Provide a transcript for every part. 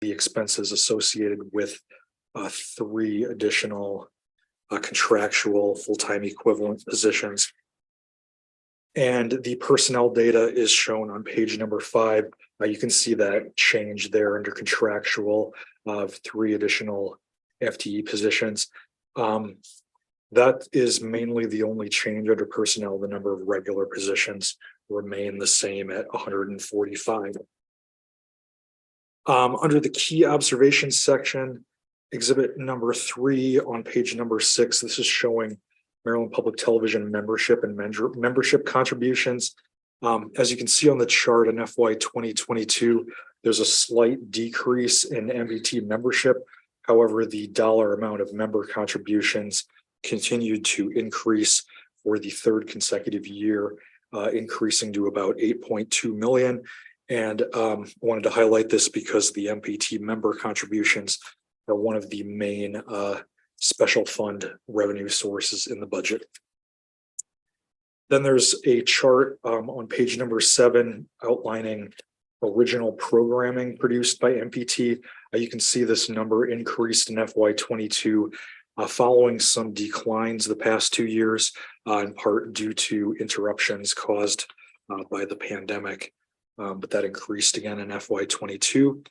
the expenses associated with 3 additional contractual full-time equivalent positions. And the personnel data is shown on page number 5. You can see that change there under contractual of 3 additional FTE positions. That is mainly the only change under personnel. The number of regular positions remain the same at 145. Under the key observations section, exhibit number 3 on page number 6, this is showing Maryland Public Television membership and membership contributions. As you can see on the chart in FY 2022, there's a slight decrease in MPT membership. However, the dollar amount of member contributions continued to increase for the 3rd consecutive year, increasing to about 8.2 million. And wanted to highlight this because the MPT member contributions are one of the main special fund revenue sources in the budget. Then there's a chart on page number 7 outlining original programming produced by MPT. You can see this number increased in FY 22 following some declines the past 2 years, in part due to interruptions caused by the pandemic. But that increased again in FY 22.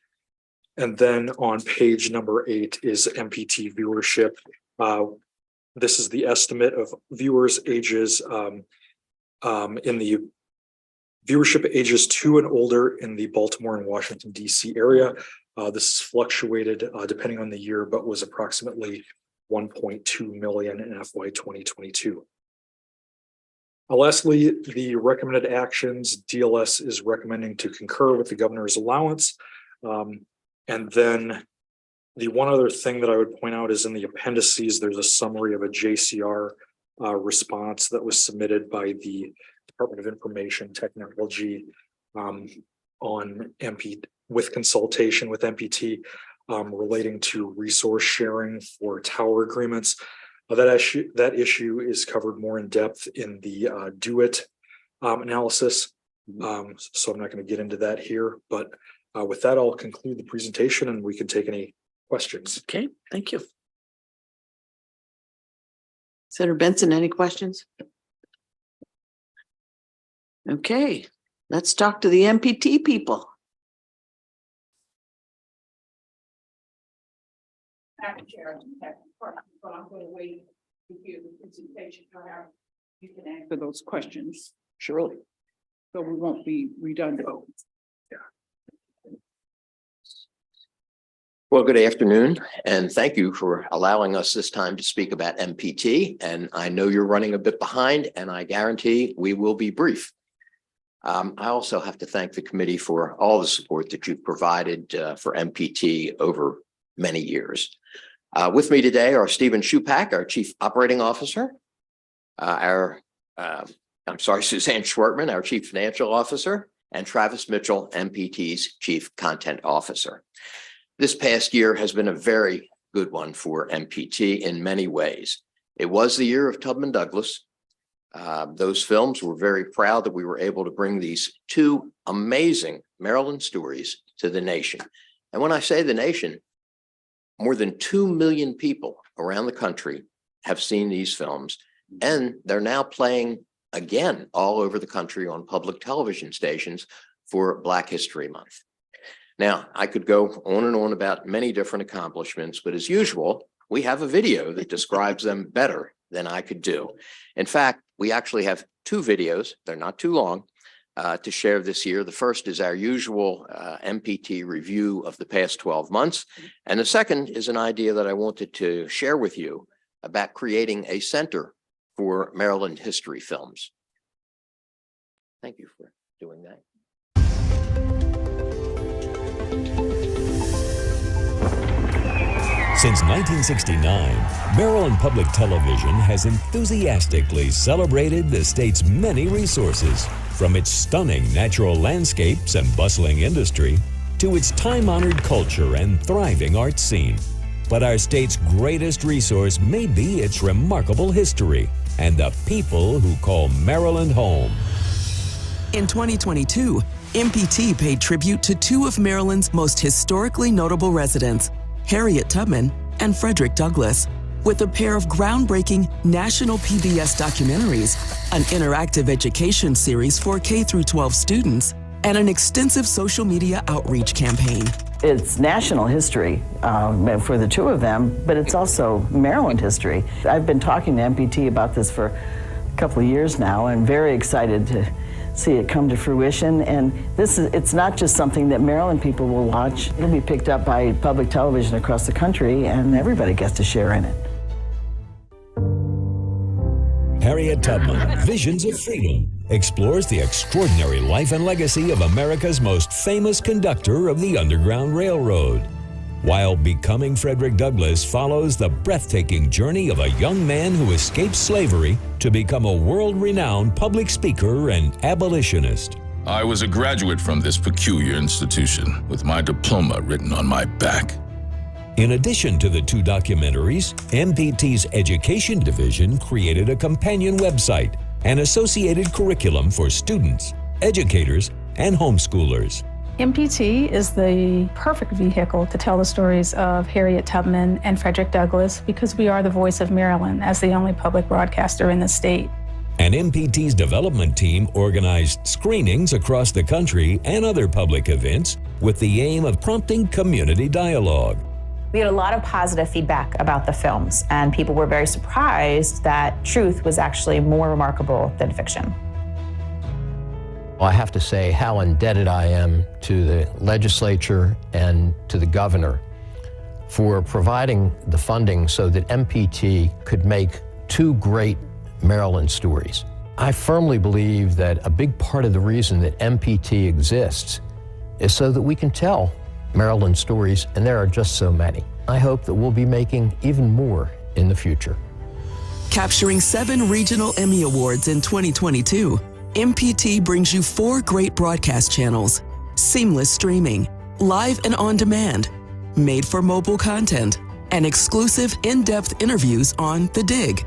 And then on page number 8 is MPT viewership. This is the estimate of viewers ages in the viewership ages 2 and older in the Baltimore and Washington, D.C. area. This is fluctuated depending on the year, but was approximately 1.2 million in FY 2022. Lastly, the recommended actions, DLS is recommending to concur with the governor's allowance. And then the one other thing that I would point out is in the appendices, there's a summary of a JCR response that was submitted by the Department of Information Technology on MP with consultation with MPT relating to resource sharing for tower agreements. That issue is covered more in depth in the DO-IT analysis. So I'm not going to get into that here, but with that, I'll conclude the presentation and we can take any questions. Okay, thank you. Senator Benson, any questions? Okay, let's talk to the MPT people. Madam Chair, but I'm going to wait to hear the presentation. However, you can answer those questions. Surely. So we won't be redundant. Well, good afternoon, and thank you for allowing us this time to speak about MPT. And I know you're running a bit behind, and I guarantee we will be brief. I also have to thank the committee for all the support that you've provided for MPT over many years. With me today are Stephen Shupak, our Chief Operating Officer, Suzanne Schwartman, our Chief Financial Officer, and Travis Mitchell, MPT's Chief Content Officer. This past year has been a very good one for MPT in many ways. It was the year of Tubman Douglas. Those films were very proud that we were able to bring these 2 amazing Maryland stories to the nation. And when I say the nation, more than 2 million people around the country have seen these films, and they're now playing again all over the country on public television stations for Black History Month. Now, I could go on and on about many different accomplishments, but as usual, we have a video that describes them better than I could do. In fact, we actually have 2 videos, they're not too long, to share this year. The first is our usual MPT review of the past 12 months. And the second is an idea that I wanted to share with you about creating a center for Maryland history films. Thank you for doing that. Since 1969, Maryland Public Television has enthusiastically celebrated the state's many resources, from its stunning natural landscapes and bustling industry to its time-honored culture and thriving art scene. But our state's greatest resource may be its remarkable history and the people who call Maryland home. In 2022, MPT paid tribute to two of Maryland's most historically notable residents, Harriet Tubman and Frederick Douglass, with a pair of groundbreaking national PBS documentaries, an interactive education series for K-12 students, and an extensive social media outreach campaign. It's national history for the two of them, but it's also Maryland history. I've been talking to MPT about this for a couple of years now, and very excited to see it come to fruition. And it's not just something that Maryland people will watch. It'll be picked up by public television across the country, and everybody gets to share in it. Harriet Tubman, Visions of Freedom, explores the extraordinary life and legacy of America's most famous conductor of the Underground Railroad. While Becoming Frederick Douglass follows the breathtaking journey of a young man who escaped slavery to become a world-renowned public speaker and abolitionist. I was a graduate from this peculiar institution with my diploma written on my back. In addition to the two documentaries, MPT's Education Division created a companion website and associated curriculum for students, educators, and homeschoolers. MPT is the perfect vehicle to tell the stories of Harriet Tubman and Frederick Douglass because we are the voice of Maryland as the only public broadcaster in the state. And MPT's development team organized screenings across the country and other public events with the aim of prompting community dialogue. We had a lot of positive feedback about the films, and people were very surprised that truth was actually more remarkable than fiction. I have to say how indebted I am to the legislature and to the governor for providing the funding so that MPT could make two great Maryland stories. I firmly believe that a big part of the reason that MPT exists is so that we can tell Maryland stories, and there are just so many. I hope that we'll be making even more in the future. Capturing 7 regional Emmy Awards in 2022, MPT brings you 4 great broadcast channels, seamless streaming, live and on demand, made for mobile content, and exclusive in-depth interviews on The Dig.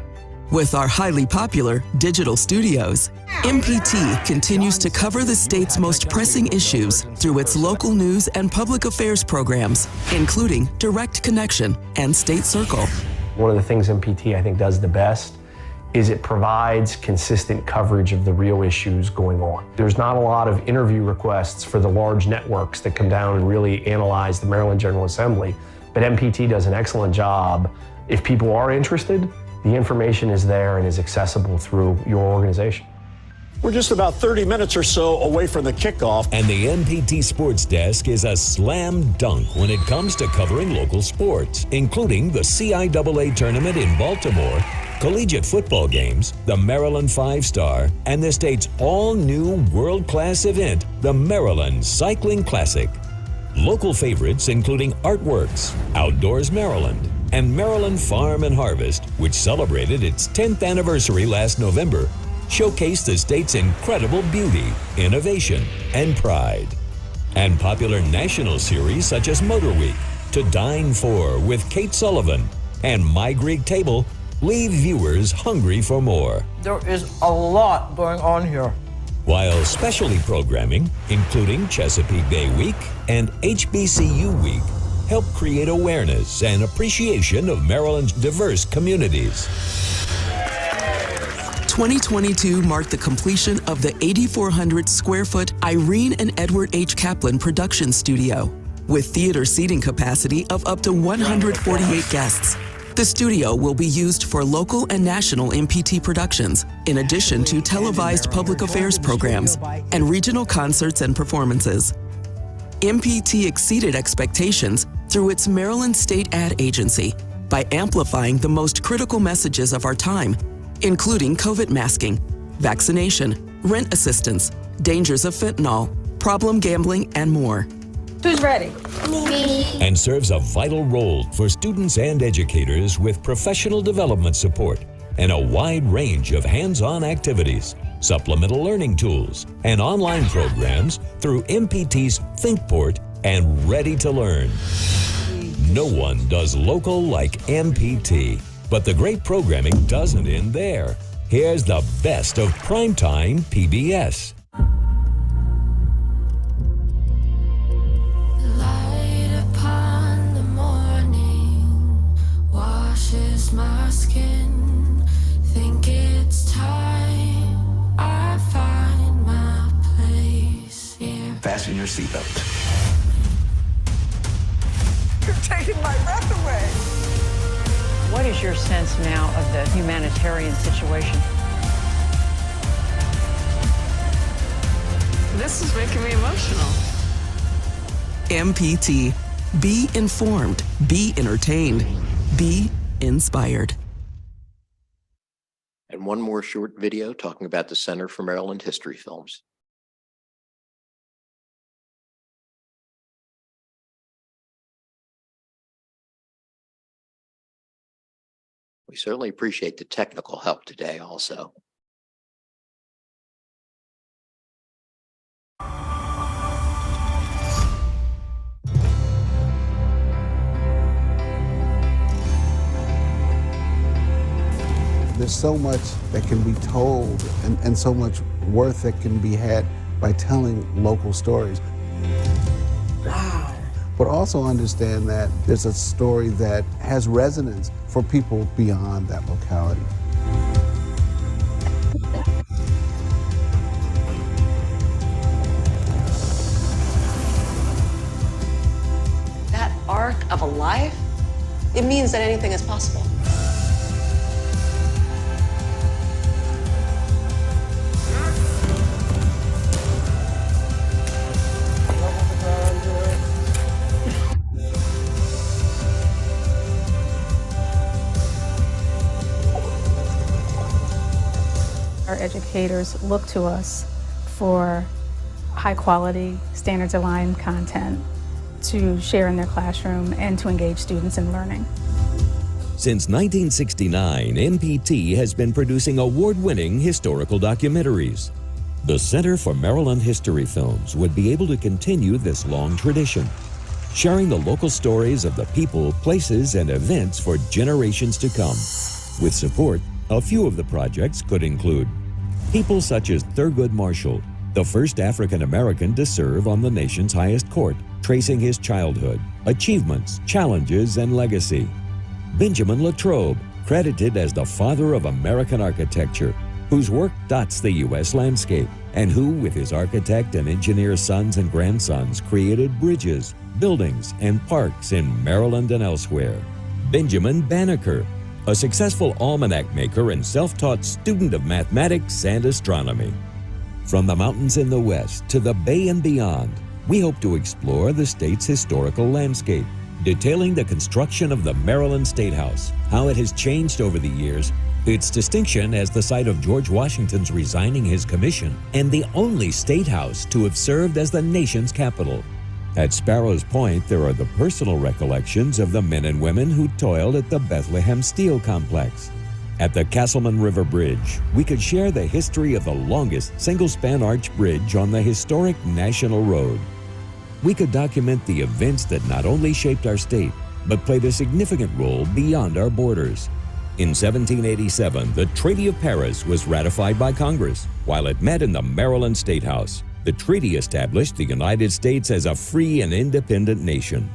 With our highly popular digital studios, MPT continues to cover the state's most pressing issues through its local news and public affairs programs, including Direct Connection and State Circle. One of the things MPT I think does the best is it provides consistent coverage of the real issues going on. There's not a lot of interview requests for the large networks that come down and really analyze the Maryland General Assembly, but MPT does an excellent job. If people are interested, the information is there and is accessible through your organization. We're just about 30 minutes or so away from the kickoff. And the MPT Sports Desk is a slam dunk when it comes to covering local sports, including the CIAA tournament in Baltimore, collegiate football games, the Maryland 5-Star, and the state's all-new world-class event, the Maryland Cycling Classic. Local favorites including Artworks, Outdoors Maryland, and Maryland Farm and Harvest, which celebrated its 10th anniversary last November, showcase the state's incredible beauty, innovation, and pride. And popular national series such as Motor Week, To Dine For with Kate Sullivan, and My Greek Table leave viewers hungry for more. There is a lot going on here. While specialty programming, including Chesapeake Bay Week and HBCU Week, help create awareness and appreciation of Maryland's diverse communities. 2022 marked the completion of the 8,400 square foot Irene and Edward H. Kaplan production studio. With theater seating capacity of up to 148 guests, the studio will be used for local and national MPT productions, in addition to televised public affairs programs and regional concerts and performances. MPT exceeded expectations through its Maryland State Ad Agency by amplifying the most critical messages of our time, including COVID masking, vaccination, rent assistance, dangers of fentanyl, problem gambling, and more. Who's ready? And serves a vital role for students and educators with professional development support and a wide range of hands-on activities, supplemental learning tools, and online programs through MPT's ThinkPort and Ready to Learn. No one does local like MPT, but the great programming doesn't end there. Here's the best of primetime PBS. across my skin. Think it's time I find my place here. Fasten your seatbelt. You're taking my breath away. What is your sense now of the humanitarian situation? This is making me emotional. MPT. Be informed. Be entertained. Be inspired. And one more short video talking about the Center for Maryland History Films. We certainly appreciate the technical help today also. There's so much that can be told and so much worth that can be had by telling local stories. Wow. But also understand that there's a story that has resonance for people beyond that locality. That arc of a life, it means that anything is possible. Our educators look to us for high quality, standards aligned content to share in their classroom and to engage students in learning. Since 1969, MPT has been producing award-winning historical documentaries. The Center for Maryland History Films would be able to continue this long tradition, sharing the local stories of the people, places, and events for generations to come. With support, a few of the projects could include people such as Thurgood Marshall, the first African-American to serve on the nation's highest court, tracing his childhood, achievements, challenges, and legacy. Benjamin Latrobe, credited as the father of American architecture, whose work dots the U.S. landscape, and who, with his architect and engineer sons and grandsons, created bridges, buildings, and parks in Maryland and elsewhere. Benjamin Banneker, a successful almanac maker and self-taught student of mathematics and astronomy. From the mountains in the west to the bay and beyond, we hope to explore the state's historical landscape, detailing the construction of the Maryland State House, how it has changed over the years, its distinction as the site of George Washington's resigning his commission, and the only state house to have served as the nation's capital. At Sparrows Point, there are the personal recollections of the men and women who toiled at the Bethlehem Steel Complex. At the Castleman River Bridge, we could share the history of the longest single-span arch bridge on the historic National Road. We could document the events that not only shaped our state, but played a significant role beyond our borders. In 1787, the Treaty of Paris was ratified by Congress, while it met in the Maryland State House. The treaty established the United States as a free and independent nation.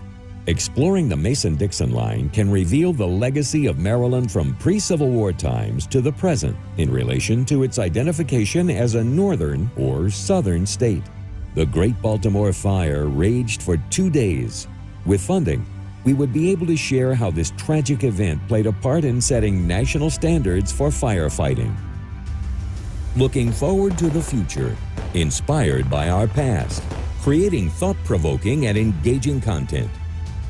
Exploring the Mason-Dixon line can reveal the legacy of Maryland from pre-Civil War times to the present in relation to its identification as a northern or southern state. The Great Baltimore Fire raged for 2 days. With funding, we would be able to share how this tragic event played a part in setting national standards for firefighting. Looking forward to the future, inspired by our past, creating thought-provoking and engaging content.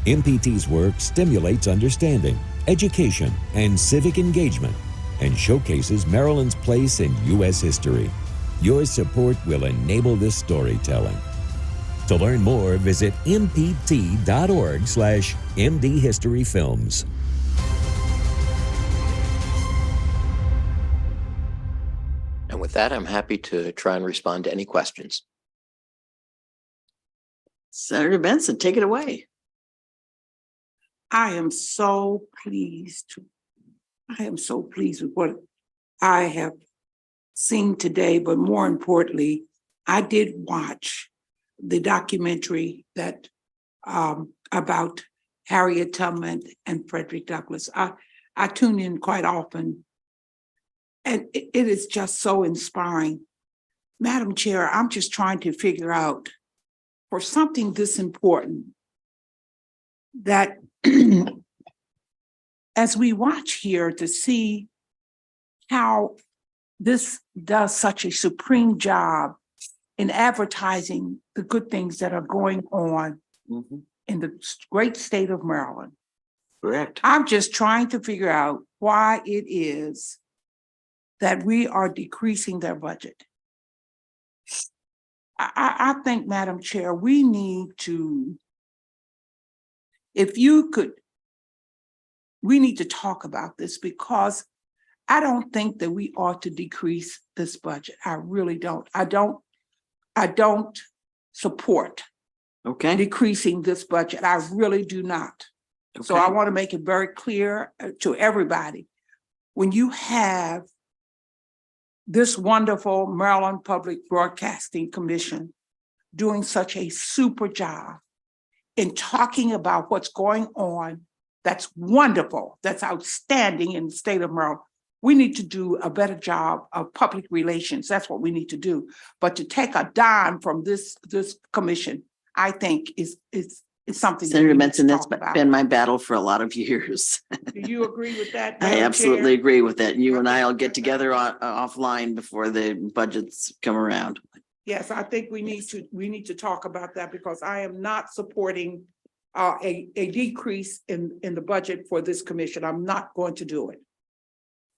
MPT's work stimulates understanding, education, and civic engagement, and showcases Maryland's place in U.S. history. Your support will enable this storytelling. To learn more, visit mpt.org/mdhistoryfilms. And with that, I'm happy to try and respond to any questions. Senator Benson, take it away. I am so pleased with what I have seen today, but more importantly, I did watch the documentary that about Harriet Tubman and Frederick Douglass. I tune in quite often. And it is just so inspiring. Madam Chair, I'm just trying to figure out for something this important that as we watch here to see how this does such a supreme job in advertising the good things that are going on in the great state of Maryland. Correct. I'm just trying to figure out why it is that we are decreasing their budget. I think, Madam Chair, we need to, if you could, we need to talk about this because I don't think that we ought to decrease this budget. I really don't. I don't support decreasing this budget. I really do not. So I want to make it very clear to everybody. When you have this wonderful Maryland Public Broadcasting Commission doing such a super job in talking about what's going on, that's wonderful, that's outstanding in the state of Maryland. We need to do a better job of public relations. That's what we need to do. But to take a dime from this commission, I think is something. Senator Benson, that's been my battle for a lot of years. Do you agree with that? I absolutely agree with that. You and I will get together offline before the budgets come around. Yes, I think we need to talk about that because I am not supporting a decrease in the budget for this commission. I'm not going to do it.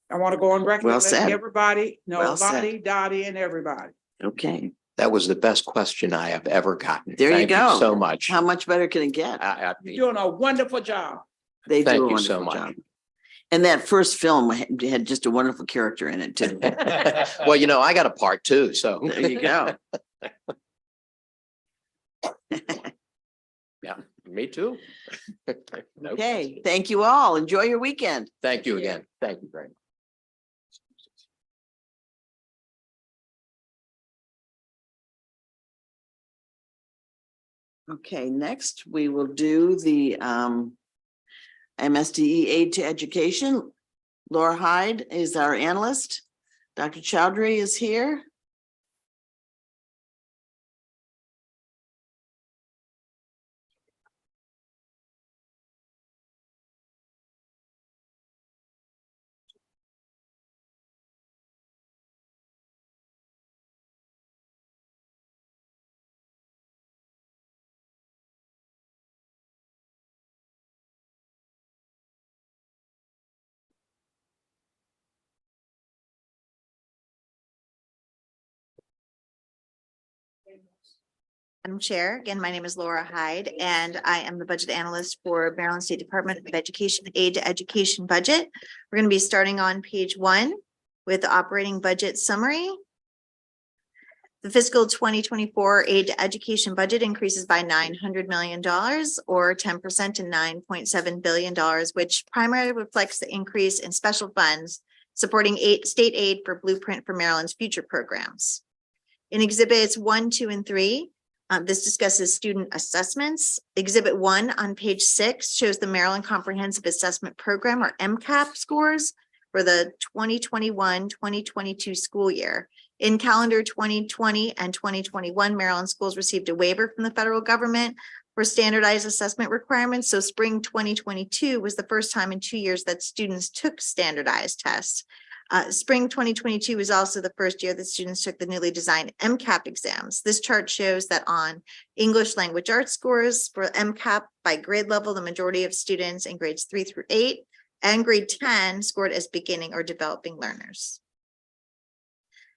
I want to go on record. Well said. Everybody, Well said. Lottie, Dottie, and everybody. Okay. That was the best question I have ever gotten. There Thank you go. so much. How much better can it get? You're doing a wonderful job. They Thank do a you so wonderful much. job. And that first film had just a wonderful character in it too. Well, you know, I got a part too, so. There you go. Yeah, me too. No Okay, question. thank you all. Enjoy your weekend. Thank you again. Thank you very much. Okay, next we will do the MSDE Aid to Education. Laura Hyde is our analyst. Dr. Chowdhury is here. Madam Chair, again, my name is Laura Hyde, and I am the budget analyst for Maryland State Department of Education Aid to Education budget. We're going to be starting on page 1 with the operating budget summary. The fiscal 2024 aid to education budget increases by $900 million or 10% to $9.7 billion, which primarily reflects the increase in special funds supporting state aid for Blueprint for Maryland's future programs. In exhibits 1, 2, and 3, this discusses student assessments. Exhibit 1 on page 6 shows the Maryland Comprehensive Assessment Program, or MCAP, scores for the 2021-2022 school year. In calendar 2020 and 2021, Maryland schools received a waiver from the federal government for standardized assessment requirements. So spring 2022 was the first time in 2 years that students took standardized tests. Spring 2022 was also the first year that students took the newly designed MCAP exams. This chart shows that on English language arts scores for MCAP by grade level, the majority of students in grades 3 through 8 and grade 10 scored as beginning or developing learners.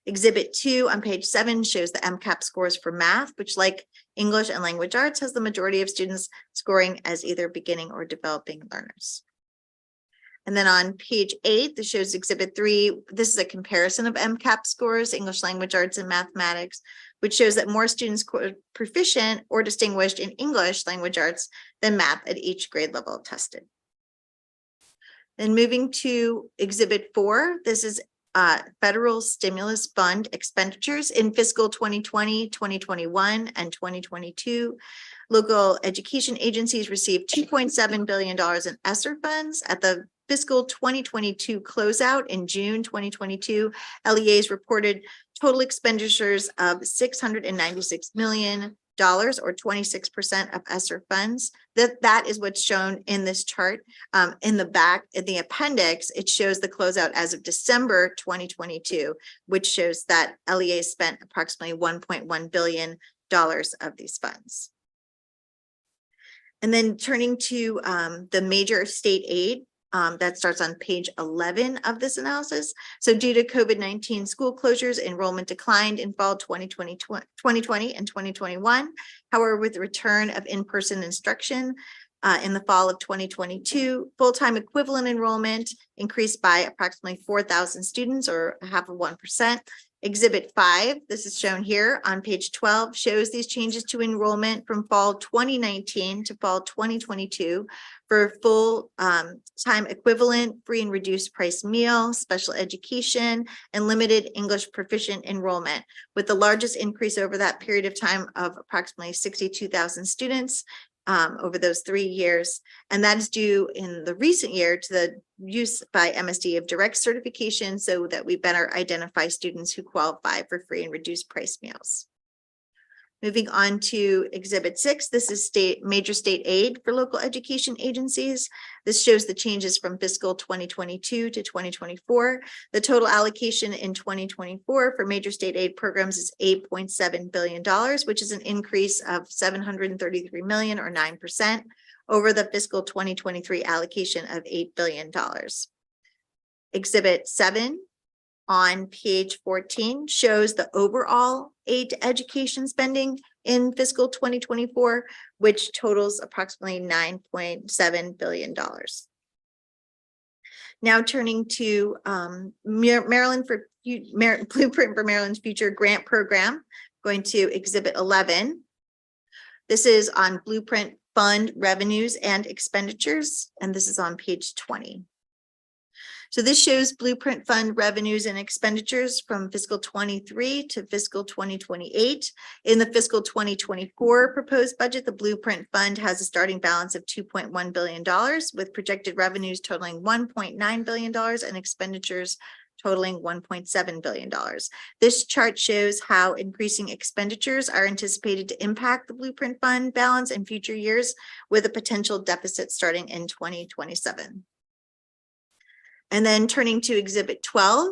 Exhibit 2 on page 7 shows the MCAP scores for math, which, like English and language arts, has the majority of students scoring as either beginning or developing learners. And then on page 8, this shows exhibit 3. This is a comparison of MCAP scores, English language arts and mathematics, which shows that more students scored proficient or distinguished in English language arts than math at each grade level tested. Then moving to exhibit 4, this is federal stimulus fund expenditures in fiscal 2020, 2021, and 2022. Local education agencies received $2.7 billion in ESSER funds at the fiscal 2022 closeout in June 2022, LEAs reported total expenditures of $696 million or 26% of ESSER funds. That is what's shown in this chart. In the back, in the appendix, it shows the closeout as of December 2022, which shows that LEA spent approximately $1.1 billion of these funds. And then turning to the major state aid, that starts on page 11 of this analysis. So due to COVID-19 school closures, enrollment declined in fall 2020 and 2021. However, with the return of in-person instruction in the fall of 2022, full-time equivalent enrollment increased by approximately 4,000 students, or 0.5%. Exhibit 5, this is shown here on page 12, shows these changes to enrollment from fall 2019 to fall 2022 for full time equivalent, free and reduced price meal, special education, and limited English proficient enrollment, with the largest increase over that period of time of approximately 62,000 students over those 3 years. And that is due in the recent year to the use by MSD of direct certification so that we better identify students who qualify for free and reduced price meals. Moving on to Exhibit 6, this is major state aid for local education agencies. This shows the changes from fiscal 2022 to 2024. The total allocation in 2024 for major state aid programs is $8.7 billion, which is an increase of $733 million or 9% over the fiscal 2023 allocation of $8 billion. Exhibit 7 on page 14 shows the overall aid to education spending in fiscal 2024, which totals approximately $9.7 billion. Now turning to Blueprint for Maryland's Future Grant Program, going to Exhibit 11. This is on Blueprint Fund revenues and expenditures, and this is on page 20. So this shows Blueprint Fund revenues and expenditures from fiscal 23 to fiscal 2028. In the fiscal 2024 proposed budget, the Blueprint Fund has a starting balance of $2.1 billion with projected revenues totaling $1.9 billion and expenditures totaling $1.7 billion. This chart shows how increasing expenditures are anticipated to impact the Blueprint Fund balance in future years, with a potential deficit starting in 2027. And then turning to Exhibit 12,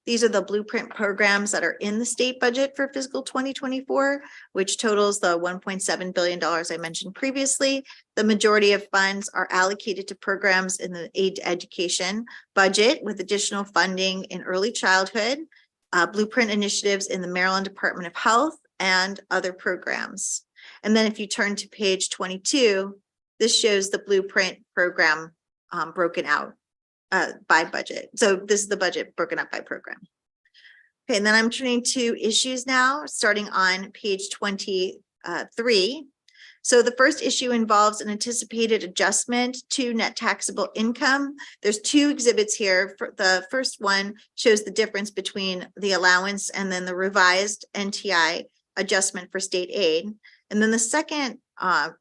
these are the Blueprint programs that are in the state budget for fiscal 2024, which totals the $1.7 billion I mentioned previously. The majority of funds are allocated to programs in the aid to education budget, with additional funding in early childhood, Blueprint initiatives in the Maryland Department of Health, and other programs. And then if you turn to page 22, this shows the Blueprint program broken out by budget. So this is the budget broken up by program. Okay, and then I'm turning to issues now, starting on page 23. So the first issue involves an anticipated adjustment to net taxable income. There's two exhibits here. The first one shows the difference between the allowance and then the revised NTI adjustment for state aid. And then the second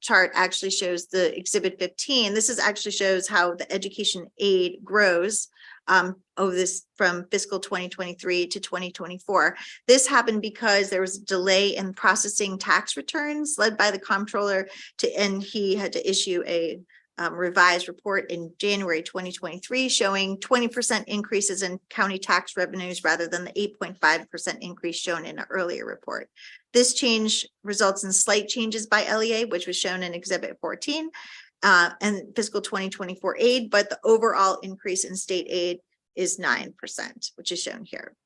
chart actually shows the Exhibit 15. This actually shows how the education aid grows over this from fiscal 2023 to 2024. This happened because there was a delay in processing tax returns led by the comptroller, and he had to issue a revised report in January 2023 showing 20% increases in county tax revenues rather than the 8.5% increase shown in an earlier report. This change results in slight changes by LEA, which was shown in Exhibit 14 and fiscal 2024 aid, but the overall increase in state aid is 9%, which is shown here.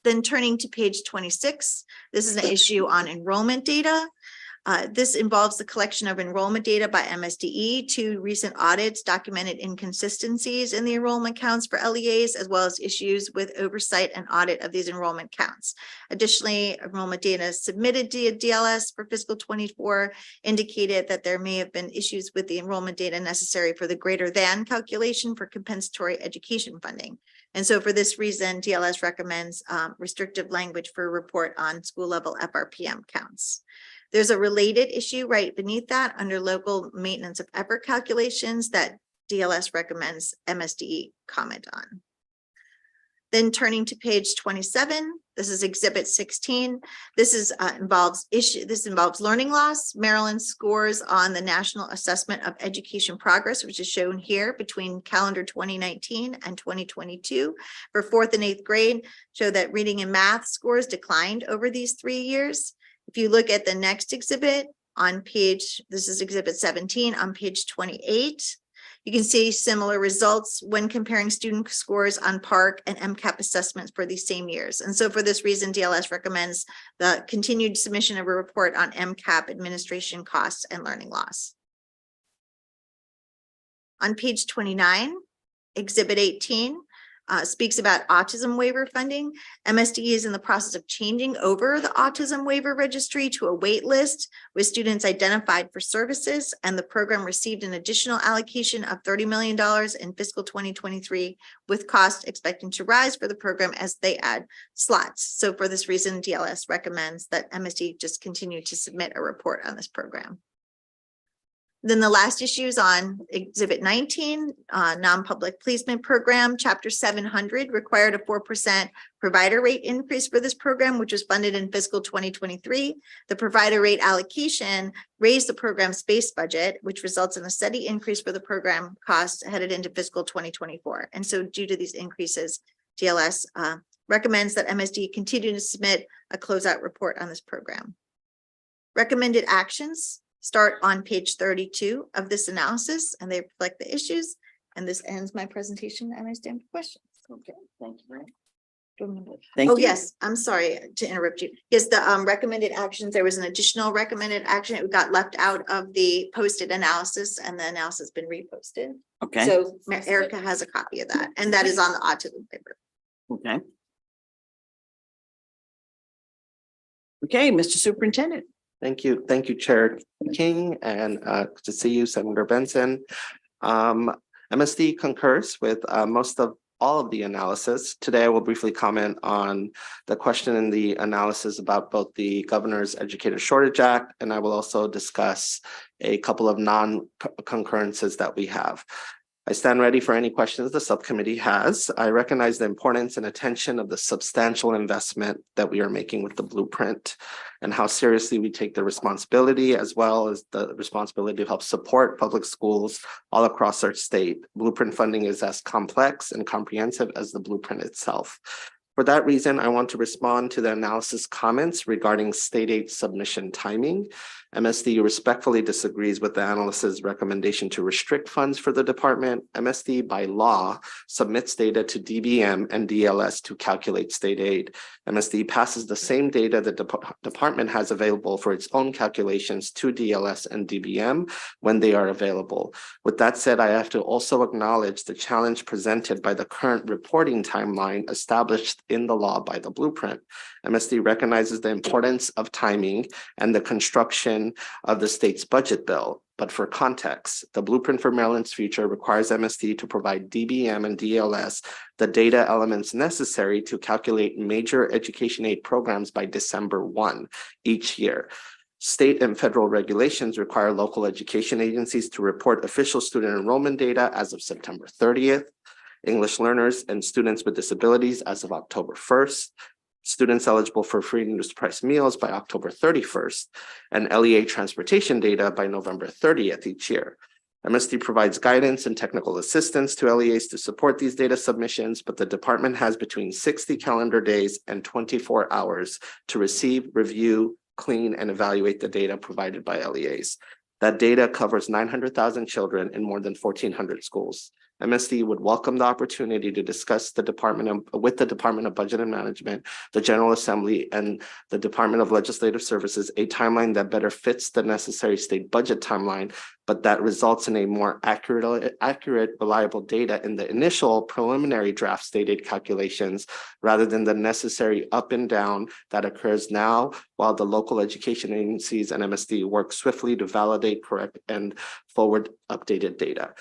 Then turning to page 26, this is an issue on enrollment data. This involves the collection of enrollment data by MSDE. Two recent audits documented inconsistencies in the enrollment counts for LEAs, as well as issues with oversight and audit of these enrollment counts. Additionally, enrollment data submitted to DLS for fiscal 24 indicated that there may have been issues with the enrollment data necessary for the greater than calculation for compensatory education funding. And so for this reason, DLS recommends restrictive language for a report on school level FRPM counts. There's a related issue right beneath that under local maintenance of effort calculations that DLS recommends MSD comment on. Then turning to page 27, this is Exhibit 16. This involves learning loss. Maryland scores on the National Assessment of Education Progress, which is shown here between calendar 2019 and 2022 for 4th and 8th grade, show that reading and math scores declined over these 3 years. If you look at the next exhibit on page, this is Exhibit 17 on page 28. You can see similar results when comparing student scores on PARCC and MCAP assessments for these same years. And so for this reason, DLS recommends the continued submission of a report on MCAP administration costs and learning loss. On page 29, Exhibit 18 speaks about autism waiver funding. MSD is in the process of changing over the autism waiver registry to a wait list with students identified for services, and the program received an additional allocation of $30 million in fiscal 2023, with costs expecting to rise for the program as they add slots. So for this reason, DLS recommends that MSD just continue to submit a report on this program. Then the last issue is on Exhibit 19, non-public placement program. Chapter 700 required a 4% provider rate increase for this program, which was funded in fiscal 2023. The provider rate allocation raised the program's base budget, which results in a steady increase for the program costs headed into fiscal 2024. And so due to these increases, DLS recommends that MSD continue to submit a closeout report on this program. Recommended actions start on page 32 of this analysis, and they reflect the issues. And this ends my presentation, and I stand for questions. Okay, thank you very much. Thank you. Yes, I'm sorry to interrupt you. Yes, the recommended actions, there was an additional recommended action. It got left out of the posted analysis, and the analysis has been reposted. Okay. So Erica has a copy of that, and that is on the autism paper. Okay. Okay, Mr. Superintendent. Thank you, Chair King, and good to see you, Senator Benson. MSD concurs with all of the analysis. Today, I will briefly comment on the question in the analysis about both the Governor's Educator Shortage Act, and I will also discuss a couple of non-concurrences that we have. I stand ready for any questions the subcommittee has. I recognize the importance and attention of the substantial investment that we are making with the blueprint and how seriously we take the responsibility, as well as the responsibility to help support public schools all across our state. Blueprint funding is as complex and comprehensive as the blueprint itself. For that reason, I want to respond to the analysis comments regarding state aid submission timing. MSD respectfully disagrees with the analyst's recommendation to restrict funds for the department. MSD, by law, submits data to DBM and DLS to calculate state aid. MSD passes the same data the department has available for its own calculations to DLS and DBM when they are available. With that said, I have to also acknowledge the challenge presented by the current reporting timeline established in the law by the blueprint. MSD recognizes the importance of timing and the construction of the state's budget bill. But for context, the Blueprint for Maryland's Future requires MSD to provide DBM and DLS the data elements necessary to calculate major education aid programs by December 1 each year. State and federal regulations require local education agencies to report official student enrollment data as of September 30th, English learners and students with disabilities as of October 1st, students eligible for free and reduced price meals by October 31st, and LEA transportation data by November 30th each year. MSD provides guidance and technical assistance to LEAs to support these data submissions, but the department has between 60 calendar days and 24 hours to receive, review, clean, and evaluate the data provided by LEAs. That data covers 900,000 children in more than 1,400 schools. MSD would welcome the opportunity to discuss with the Department of Budget and Management, the General Assembly, and the Department of Legislative Services a timeline that better fits the necessary state budget timeline, but that results in a more accurate, reliable data in the initial preliminary draft state aid calculations, rather than the necessary up and down that occurs now while the local education agencies and MSD work swiftly to validate, correct, and forward updated data.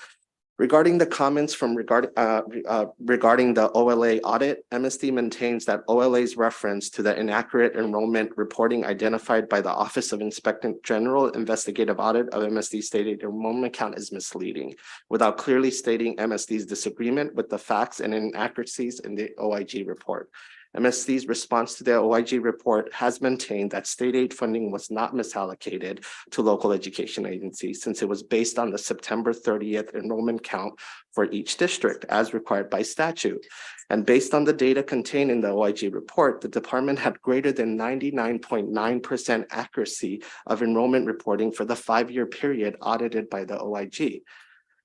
Regarding the comments from regarding the OLA audit, MSD maintains that OLA's reference to the inaccurate enrollment reporting identified by the Office of Inspector General Investigative Audit of MSD stated enrollment count is misleading, without clearly stating MSD's disagreement with the facts and inaccuracies in the OIG report. MSD's response to the OIG report has maintained that state aid funding was not misallocated to local education agencies since it was based on the September 30th enrollment count for each district as required by statute. And based on the data contained in the OIG report, the department had greater than 99.9% accuracy of enrollment reporting for the 5-year period audited by the OIG.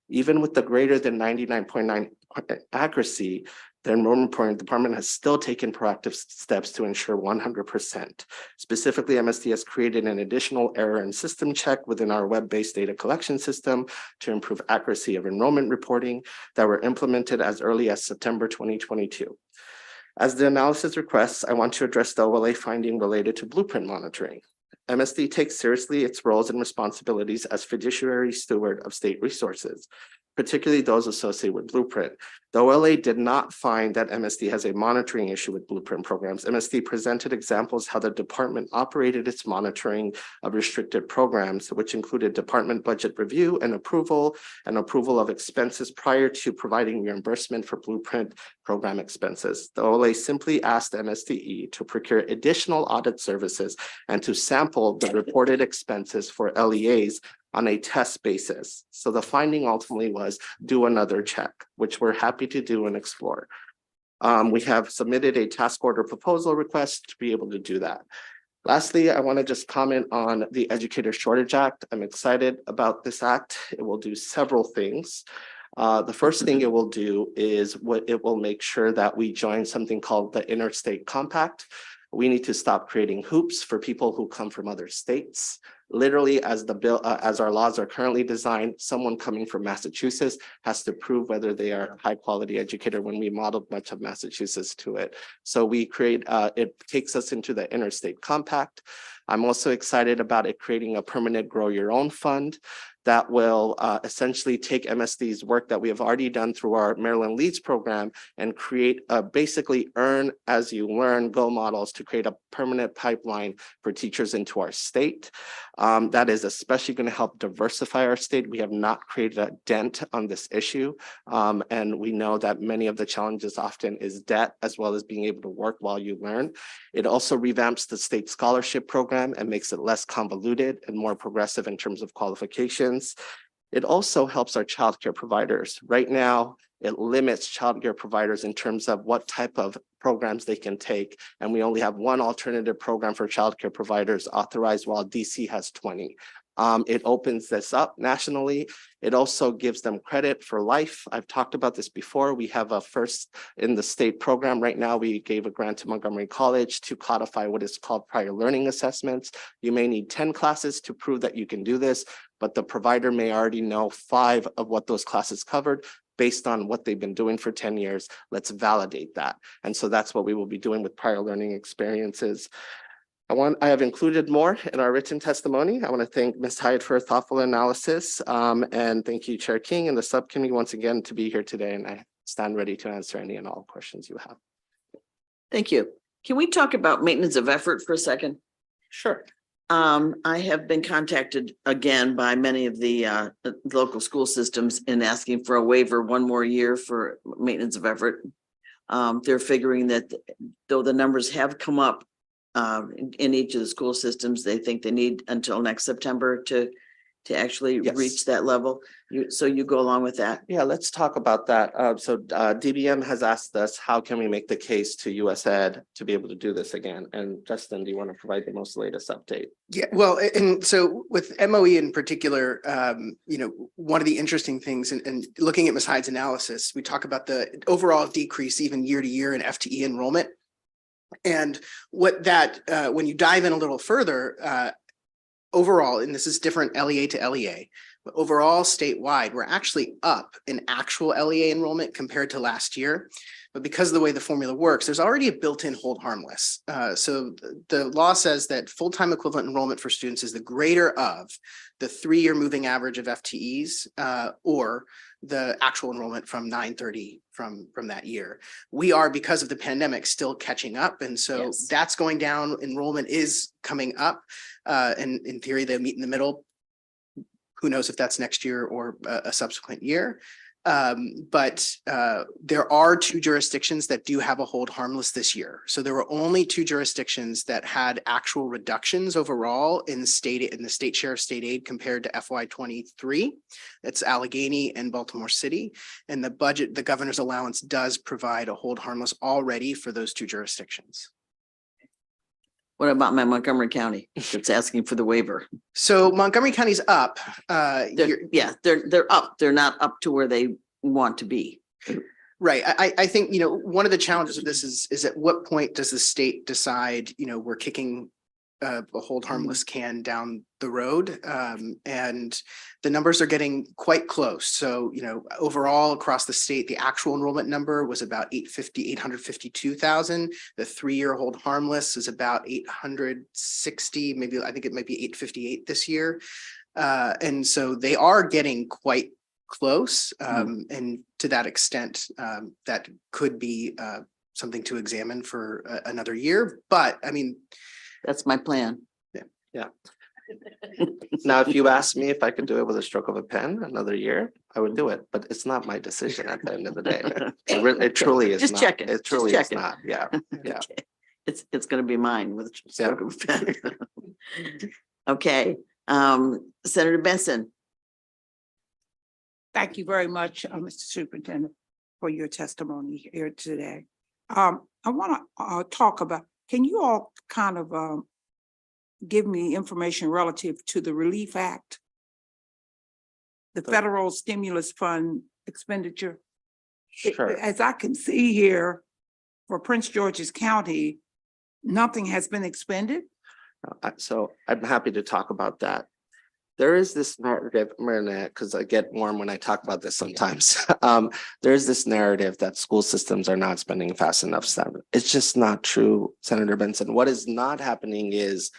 Even with the greater than 99.9% accuracy, the enrollment reporting department has still taken proactive steps to ensure 100%. Specifically, MSD has created an additional error and system check within our web-based data collection system to improve accuracy of enrollment reporting that were implemented as early as September 2022. As the analysis requests, I want to address the OLA finding related to blueprint monitoring. MSD takes seriously its roles and responsibilities as fiduciary steward of state resources, particularly those associated with Blueprint. The OLA did not find that MSD has a monitoring issue with Blueprint programs. MSD presented examples how the department operated its monitoring of restricted programs, which included department budget review and approval of expenses prior to providing reimbursement for Blueprint program expenses. The OLA simply asked MSDE to procure additional audit services and to sample the reported expenses for LEAs on a test basis. So the finding ultimately was do another check, which we're happy to do and explore. We have submitted a task order proposal request to be able to do that. Lastly, I want to just comment on the Educator Shortage Act. I'm excited about this act. It will do several things. The first thing it will do is it will make sure that we join something called the Interstate Compact. We need to stop creating hoops for people who come from other states. Literally, as the bill, as our laws are currently designed, someone coming from Massachusetts has to prove whether they are a high quality educator when we modeled much of Massachusetts to it. So we create, it takes us into the Interstate Compact. I'm also excited about it creating a permanent grow your own fund that will essentially take MSD's work that we have already done through our Maryland Leads program and create basically earn as you learn go models to create a permanent pipeline for teachers into our state. That is especially going to help diversify our state. We have not created a dent on this issue. And we know that many of the challenges often is debt as well as being able to work while you learn. It also revamps the state scholarship program and makes it less convoluted and more progressive in terms of qualifications. It also helps our childcare providers. Right now, it limits childcare providers in terms of what type of programs they can take. And we only have one alternative program for childcare providers authorized while DC has 20. It opens this up nationally. It also gives them credit for life. I've talked about this before. We have a first in the state program right now. We gave a grant to Montgomery College to codify what is called prior learning assessments. You may need 10 classes to prove that you can do this, but the provider may already know 5 of what those classes covered based on what they've been doing for 10 years. Let's validate that. And so that's what we will be doing with prior learning experiences. I have included more in our written testimony. I want to thank Ms. Hyde for a thoughtful analysis, and thank you, Chair King and the subcommittee once again to be here today. And I stand ready to answer any and all questions you have. Thank you. Can we talk about maintenance of effort for a second? Sure. I have been contacted again by many of the local school systems in asking for a waiver 1 more year for maintenance of effort. They're figuring that though the numbers have come up in each of the school systems, they think they need until next September to actually reach that level. So you go along with that? Yeah, let's talk about that. So DBM has asked us, how can we make the case to US Ed to be able to do this again? And Justin, do you want to provide the most latest update? Yeah, well, and so with MOE in particular, you know, one of the interesting things, and looking at Ms. Hyde's analysis, we talk about the overall decrease even year to year in FTE enrollment. And what that, when you dive in a little further, overall, and this is different LEA to LEA, But overall, statewide, we're actually up in actual LEA enrollment compared to last year. But because of the way the formula works, there's already a built-in hold harmless. So the law says that full-time equivalent enrollment for students is the greater of the 3-year moving average of FTEs or the actual enrollment from 930 from that year. We are, because of the pandemic, still catching up. And so that's going down. Enrollment is coming up. And in theory, they'll meet in the middle. Who knows if that's next year or a subsequent year. But there are 2 jurisdictions that do have a hold harmless this year. So there were only 2 jurisdictions that had actual reductions overall in the state share of state aid compared to FY23. That's Allegheny and Baltimore City. And the governor's allowance does provide a hold harmless already for those 2 jurisdictions. What about my Montgomery County that's asking for the waiver? So Montgomery County's up. They're up. They're not up to where they want to be. Right. I think, one of the challenges of this is at what point does the state decide, we're kicking a hold harmless can down the road, and the numbers are getting quite close. So, overall across the state, the actual enrollment number was about 852,000. The 3-year hold harmless is about 860, maybe I think it might be 858 this year. And so they are getting quite close. And to that extent, that could be something to examine for another year. But I mean, that's my plan. Yeah. Now, if you asked me if I could do it with a stroke of a pen another year, I would do it, but it's not my decision at the end of the day. It truly is Just not. check it. It truly Just is check it. not. Yeah. Yeah. Okay. It's going to be mine with a stroke of a pen. Okay. Senator Benson. Thank you very much, Mr. Superintendent, for your testimony here today. I want to talk about, can you all kind of give me information relative to the Relief Act, the federal stimulus fund expenditure? Sure. As I can see here, for Prince George's County, nothing has been expended. So I'm happy to talk about that. There is this narrative, Marinette, because I get warm when I talk about this sometimes. There's this narrative that school systems are not spending fast enough. It's just not true, Senator Benson. What is not happening is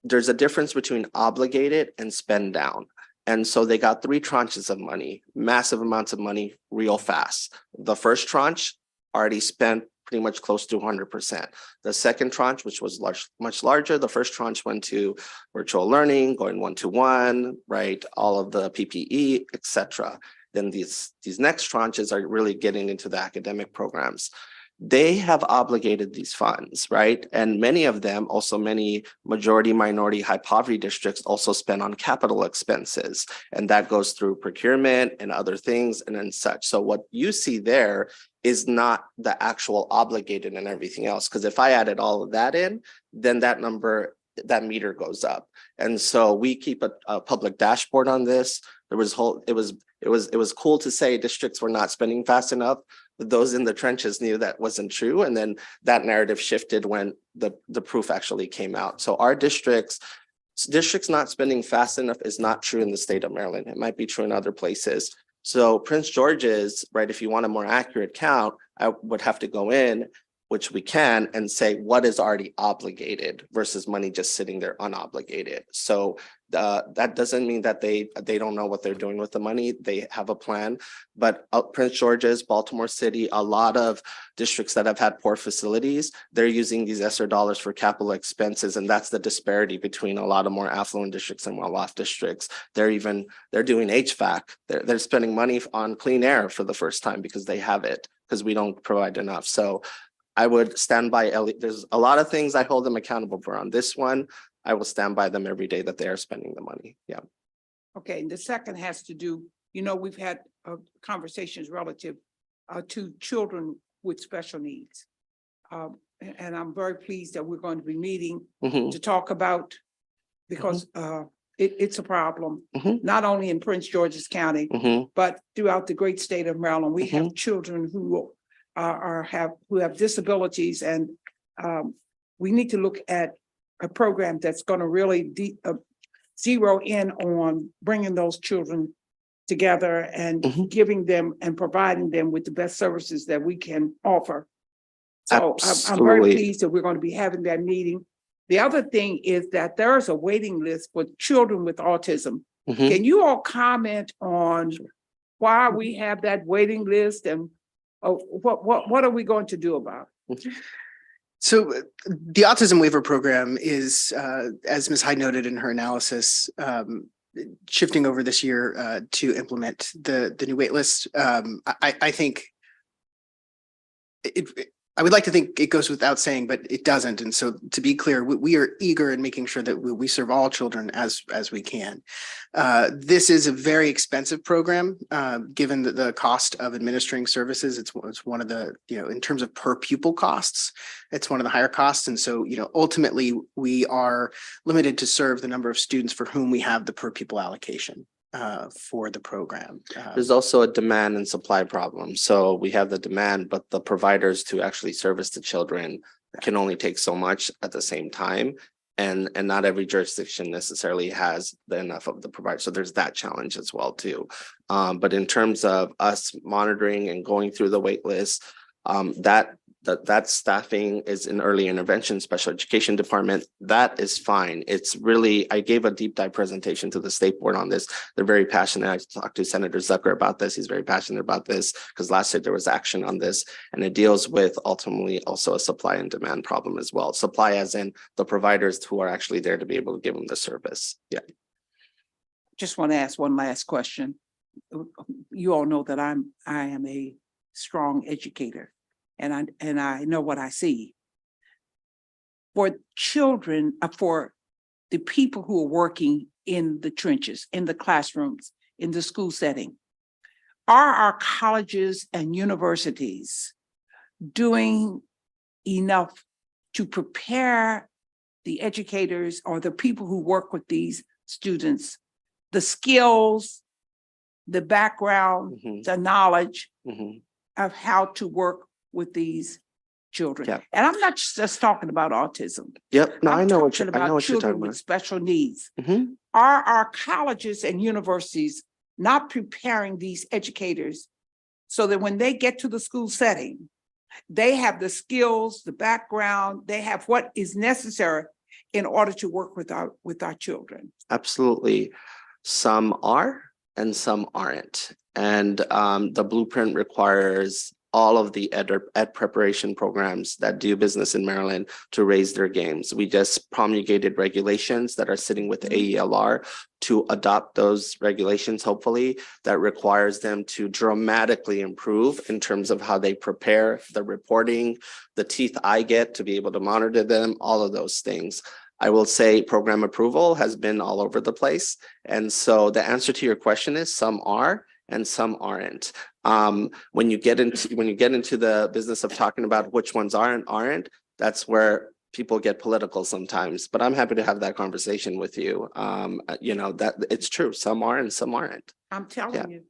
there's a difference between obligated and spend down. And so they got 3 tranches of money, massive amounts of money, real fast. The first tranche already spent pretty much close to 100%. The second tranche, which was much larger, the first tranche went to virtual learning, going 1-to-1, right? All of the PPE, etc. Then these next tranches are really getting into the academic programs. They have obligated these funds, right? And many of them, also many majority, minority, high poverty districts also spend on capital expenses. And that goes through procurement and other things and then such. So what you see there is not the actual obligated and everything else. Because if I added all of that in, then that number, that meter goes up. And so we keep a public dashboard on this. It was cool to say districts were not spending fast enough. But those in the trenches knew that wasn't true. And then that narrative shifted when the proof actually came out. So our districts not spending fast enough is not true in the state of Maryland. It might be true in other places. So Prince George's, right, if you want a more accurate count, I would have to go in, which we can, and say what is already obligated versus money just sitting there unobligated. So that doesn't mean that they don't know what they're doing with the money. They have a plan, but Prince George's, Baltimore City, a lot of districts that have had poor facilities, they're using these ESSER dollars for capital expenses. And that's the disparity between a lot of more affluent districts and well-off districts. They're doing HVAC. They're spending money on clean air for the first time because they have it, because we don't provide enough. So I would stand by there's a lot of things I hold them accountable for. On this one, I will stand by them every day that they are spending the money. Yeah. Okay, and the second has to do, we've had conversations relative to children with special needs. And I'm very pleased that we're going to be meeting to talk about, because it's a problem, not only in Prince George's County, but throughout the great state of Maryland. We have children who have disabilities, and we need to look at a program that's going to really zero in on bringing those children together and giving them and providing them with the best services that we can offer. So I'm very Absolutely. pleased that we're going to be having that meeting. The other thing is that there's a waiting list for children with autism. Can you all comment on why we have that waiting list and what are we going to do about it? So the Autism Waiver Program is, as Ms. Hyde noted in her analysis, shifting over this year to implement the new wait list. I think I would like to think it goes without saying, but it doesn't. And so to be clear, we are eager in making sure that we serve all children as we can. This is a very expensive program, given the cost of administering services. It's one of the, in terms of per pupil costs, it's one of the higher costs. And so, ultimately we are limited to serve the number of students for whom we have the per pupil allocation for the program. There's also a demand and supply problem. So we have the demand, but the providers to actually service the children can only take so much at the same time. And not every jurisdiction necessarily has enough of the provider. So there's that challenge as well too. But in terms of us monitoring and going through the wait list, that staffing is in early intervention, special education department. That is fine. It's really, I gave a deep dive presentation to the state board on this. They're very passionate. I talked to Senator Zucker about this. He's very passionate about this because last year there was action on this, and it deals with ultimately also a supply and demand problem as well. Supply as in the providers who are actually there to be able to give them the service. Yeah. Just want to ask one last question. You all know that I am a strong educator. And I know what I see. For children, for the people who are working in the trenches, in the classrooms, in the school setting, are our colleges and universities doing enough to prepare the educators or the people who work with these students, the skills, the background, the knowledge of how to work with these children? Yep. And I'm not just talking about autism. Yep. No, I know what talking you're about talking children about. with special needs. Are our colleges and universities not preparing these educators so that when they get to the school setting, they have the skills, the background, they have what is necessary in order to work with our children? Absolutely. Some are and some aren't. And the blueprint requires all of the ed preparation programs that do business in Maryland to raise their games. We just promulgated regulations that are sitting with AELR to adopt those regulations, hopefully, that requires them to dramatically improve in terms of how they prepare the reporting, the teeth I get to be able to monitor them, all of those things. I will say program approval has been all over the place. And so the answer to your question is some are and some aren't. When you get into the business of talking about which ones are and aren't, that's where people get political sometimes. But I'm happy to have that conversation with you. That it's true. Some are and some aren't. I'm telling you.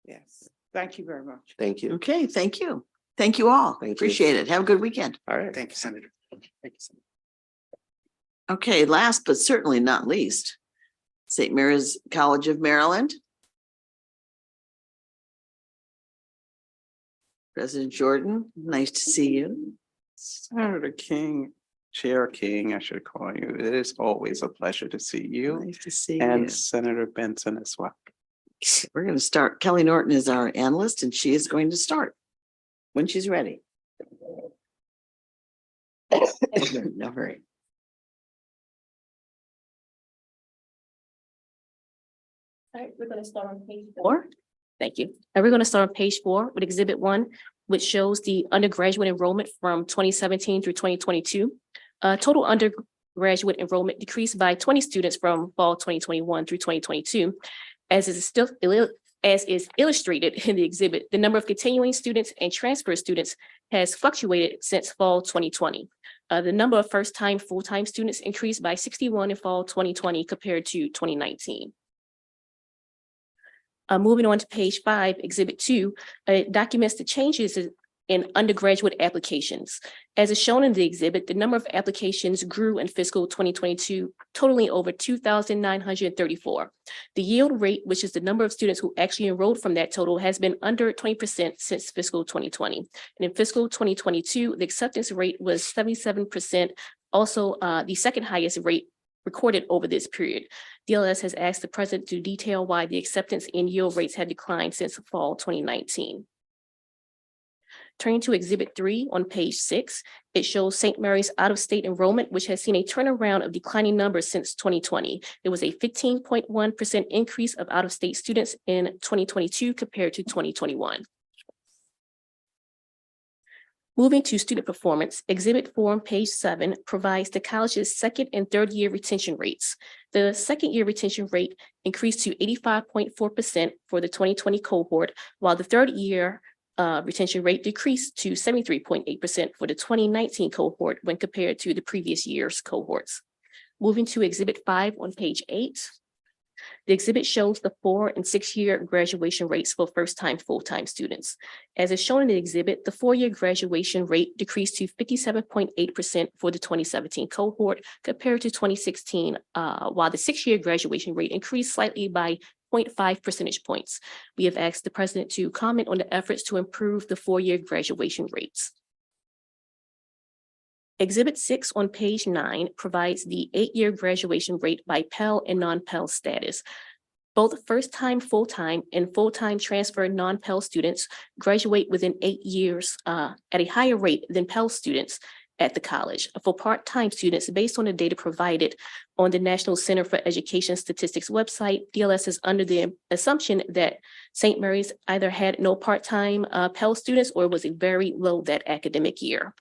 Yes. Thank you very much. Thank you. Okay, thank you. Thank you all. Appreciate it. Have a good weekend. All right. Thank you, Senator. Thank you, Senator. Okay, last but certainly not least, St. Mary's College of Maryland. President Jordan, nice to see you. Senator King, Chair King, I should call you. It is always a pleasure to see you. Nice to see and you. Senator Benson as well. We're going to start. Kelly Norton is our analyst, and she is going to start when she's ready. No hurry. All right, we're going to start on page 4. Thank you. And we're going to start on page 4 with Exhibit 1, which shows the undergraduate enrollment from 2017 through 2022. Total undergraduate enrollment decreased by 20 students from fall 2021 through 2022. As is illustrated in the exhibit, the number of continuing students and transfer students has fluctuated since fall 2020. The number of first-time full-time students increased by 61 in fall 2020 compared to 2019. Moving on to page 5, Exhibit 2, it documents the changes in undergraduate applications. As is shown in the exhibit, the number of applications grew in fiscal 2022, totaling over 2,934. The yield rate, which is the number of students who actually enrolled from that total, has been under 20% since fiscal 2020. And in fiscal 2022, the acceptance rate was 77%, also the second highest rate recorded over this period. DLS has asked the president to detail why the acceptance and yield rates have declined since fall 2019. Turning to Exhibit 3 on page 6, it shows St. Mary's out-of-state enrollment, which has seen a turnaround of declining numbers since 2020. There was a 15.1% increase of out-of-state students in 2022 compared to 2021. Moving to student performance, Exhibit 4 on page 7 provides the college's second and third year retention rates. The second year retention rate increased to 85.4% for the 2020 cohort, while the third year retention rate decreased to 73.8% for the 2019 cohort when compared to the previous year's cohorts. Moving to Exhibit 5 on page 8. The exhibit shows the 4- and 6-year graduation rates for first-time full-time students. As is shown in the exhibit, the 4-year graduation rate decreased to 57.8% for the 2017 cohort compared to 2016, while the 6-year graduation rate increased slightly by 0.5 percentage points. We have asked the president to comment on the efforts to improve the 4-year graduation rates. Exhibit 6 on page 9 provides the 8-year graduation rate by Pell and non-Pell status. Both first-time full-time and full-time transfer non-Pell students graduate within 8 years at a higher rate than Pell students at the college. For part-time students, based on the data provided on the National Center for Education Statistics website, DLS is under the assumption that St. Mary's either had no part-time Pell students or was very low that academic year.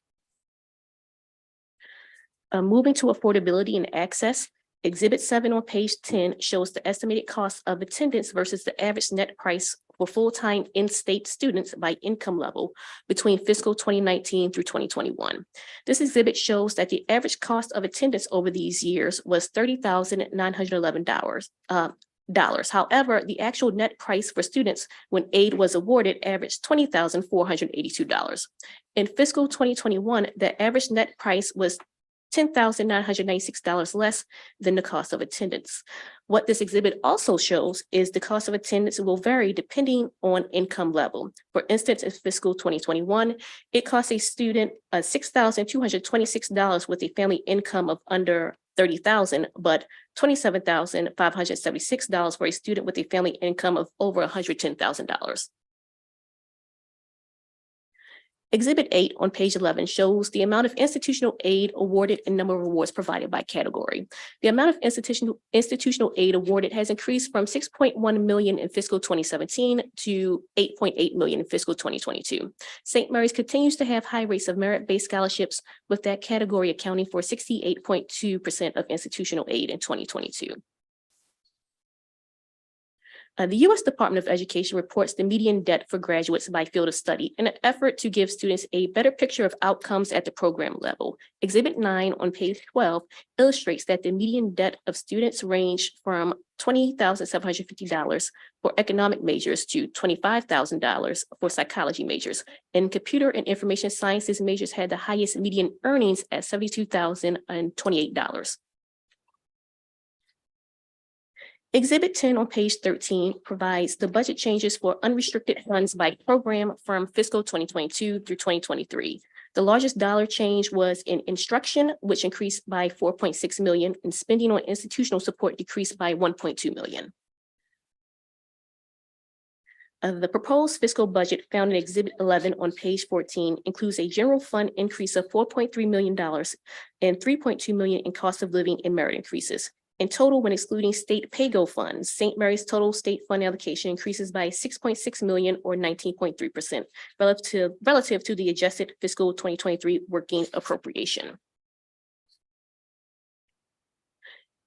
Moving to affordability and access, Exhibit 7 on page 10 shows the estimated cost of attendance versus the average net price for full-time in-state students by income level between fiscal 2019 through 2021. This exhibit shows that the average cost of attendance over these years was $30,911. However, the actual net price for students when aid was awarded averaged $20,482. In fiscal 2021, the average net price was $10,996 less than the cost of attendance. What this exhibit also shows is the cost of attendance will vary depending on income level. For instance, in fiscal 2021, it cost a student $6,226 with a family income of under $30,000, but $27,576 for a student with a family income of over $110,000. Exhibit 8 on page 11 shows the amount of institutional aid awarded and number of awards provided by category. The amount of institutional aid awarded has increased from $6.1 million in fiscal 2017 to $8.8 million in fiscal 2022. St. Mary's continues to have high rates of merit-based scholarships, with that category accounting for 68.2% of institutional aid in 2022. The U.S. Department of Education reports the median debt for graduates by field of study in an effort to give students a better picture of outcomes at the program level. Exhibit 9 on page 12 illustrates that the median debt of students range from $20,750 for economic majors to $25,000 for psychology majors. And computer and information sciences majors had the highest median earnings at $72,028. Exhibit 10 on page 13 provides the budget changes for unrestricted funds by program from fiscal 2022 through 2023. The largest dollar change was in instruction, which increased by $4.6 million, and spending on institutional support decreased by $1.2 million. The proposed fiscal budget found in Exhibit 11 on page 14 includes a general fund increase of $4.3 million and $3.2 million in cost of living and merit increases. In total, when excluding state pay-go funds, St. Mary's total state fund allocation increases by $6.6 million or 19.3% relative to the adjusted fiscal 2023 working appropriation.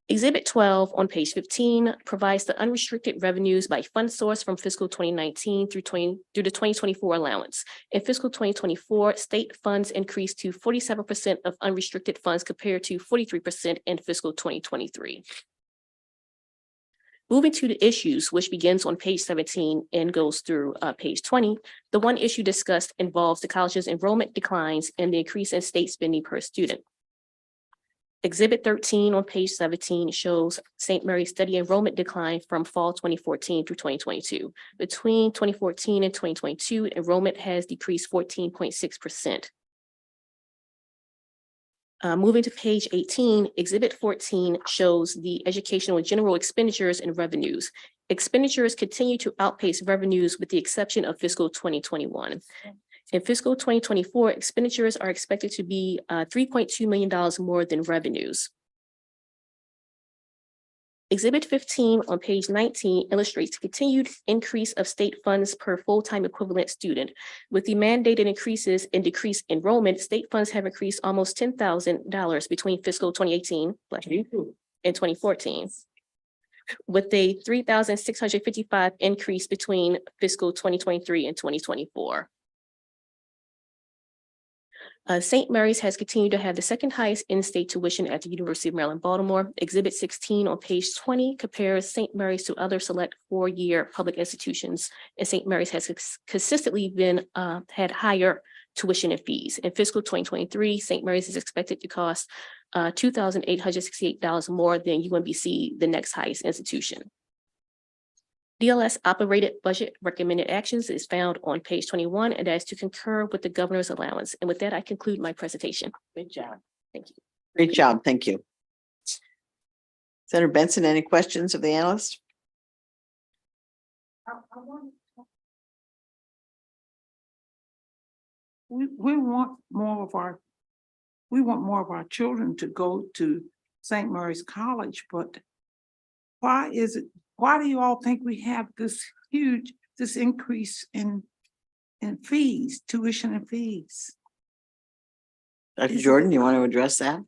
Exhibit 12 on page 15 provides the unrestricted revenues by fund source from fiscal 2019 through the 2024 allowance. In fiscal 2024, state funds increased to 47% of unrestricted funds compared to 43% in fiscal 2023. Moving to the issues, which begins on page 17 and goes through page 20, the one issue discussed involves the college's enrollment declines and the increase in state spending per student. Exhibit 13 on page 17 shows St. Mary's study enrollment decline from fall 2014 through 2022. Between 2014 and 2022, enrollment has decreased 14.6%. Moving to page 18, Exhibit 14 shows the educational and general expenditures and revenues. Expenditures continue to outpace revenues with the exception of fiscal 2021. In fiscal 2024, expenditures are expected to be $3.2 million more than revenues. Exhibit 15 on page 19 illustrates the continued increase of state funds per full-time equivalent student. With the mandated increases in decreased enrollment, state funds have increased almost $10,000 between fiscal 2018 and 2014, with a $3,655 increase between fiscal 2023 and 2024. St. Mary's has continued to have the second highest in-state tuition at the University of Maryland, Baltimore. Exhibit 16 on page 20 compares St. Mary's to other select four-year public institutions, and St. Mary's has consistently been had higher tuition and fees. In fiscal 2023, St. Mary's is expected to cost $2,868 more than UMBC, the next highest institution. DLS operated budget recommended actions is found on page 21, and that is to concur with the governor's allowance. And with that, I conclude my presentation. Good job. Thank you. Great job. Thank you. Senator Benson, any questions of the analyst? We want more of our children to go to St. Mary's College, but why do you all think we have this increase in fees, tuition and fees? Dr. Jordan, you want to address that?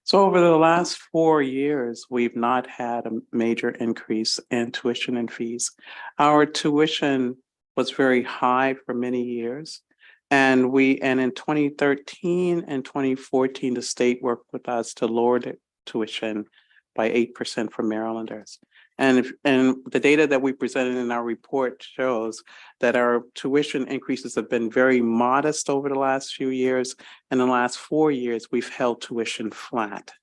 So over the last 4 years, we've not had a major increase in tuition and fees. Our tuition was very high for many years. And in 2013 and 2014, the state worked with us to lower the tuition by 8% for Marylanders. And the data that we presented in our report shows that our tuition increases have been very modest over the last few years. In the last 4 years, we've held tuition flat.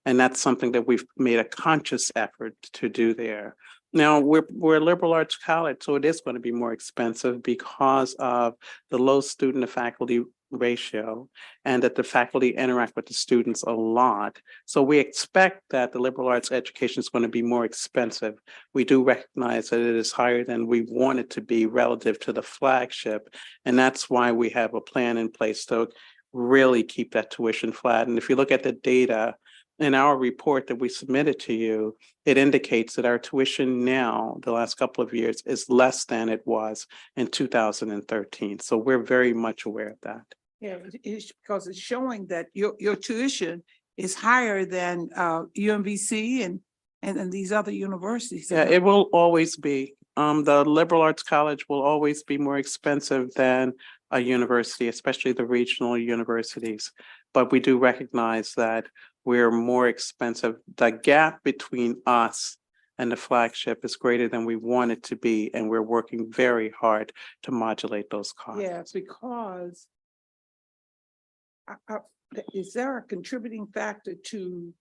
And that's something that we've made a conscious effort to do there. Now, we're a liberal arts college, so it is going to be more expensive because of the low student to faculty ratio and that the faculty interact with the students a lot. So we expect that the liberal arts education is going to be more expensive. We do recognize that it is higher than we want it to be relative to the flagship. And that's why we have a plan in place to really keep that tuition flat. And if you look at the data in our report that we submitted to you, it indicates that our tuition now, the last couple of years, is less than it was in 2013. So we're very much aware of that. Yeah, it's because it's showing that your tuition is higher than UMBC and these other universities. Yeah, it will always be. The liberal arts college will always be more expensive than a university, especially the regional universities. But we do recognize that we're more expensive. The gap between us and the flagship is greater than we want it to be, and we're working very hard to modulate those costs. Yeah, because is there a contributing factor to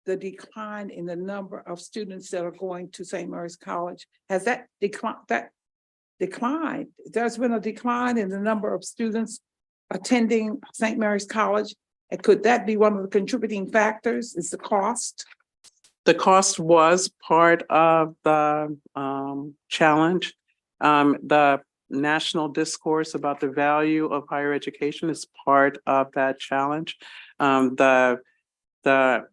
the decline in the number of students that are going to St. Mary's College? Has that declined? There's been a decline in the number of students attending St. Mary's College. And could that be one of the contributing factors? Is the cost? The cost was part of the challenge. The national discourse about the value of higher education is part of that challenge. The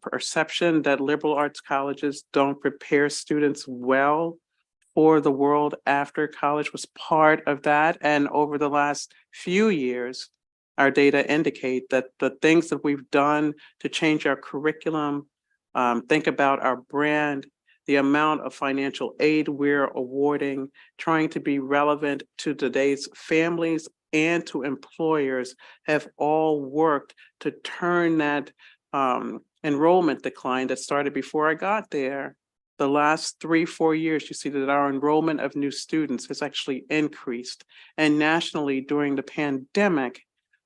perception that liberal arts colleges don't prepare students well for the world after college was part of that. And over the last few years, our data indicate that the things that we've done to change our curriculum, think about our brand, the amount of financial aid we're awarding, trying to be relevant to today's families and to employers have all worked to turn that enrollment decline that started before I got there the last 3-4 years, you see that our enrollment of new students has actually increased. And nationally, during the pandemic,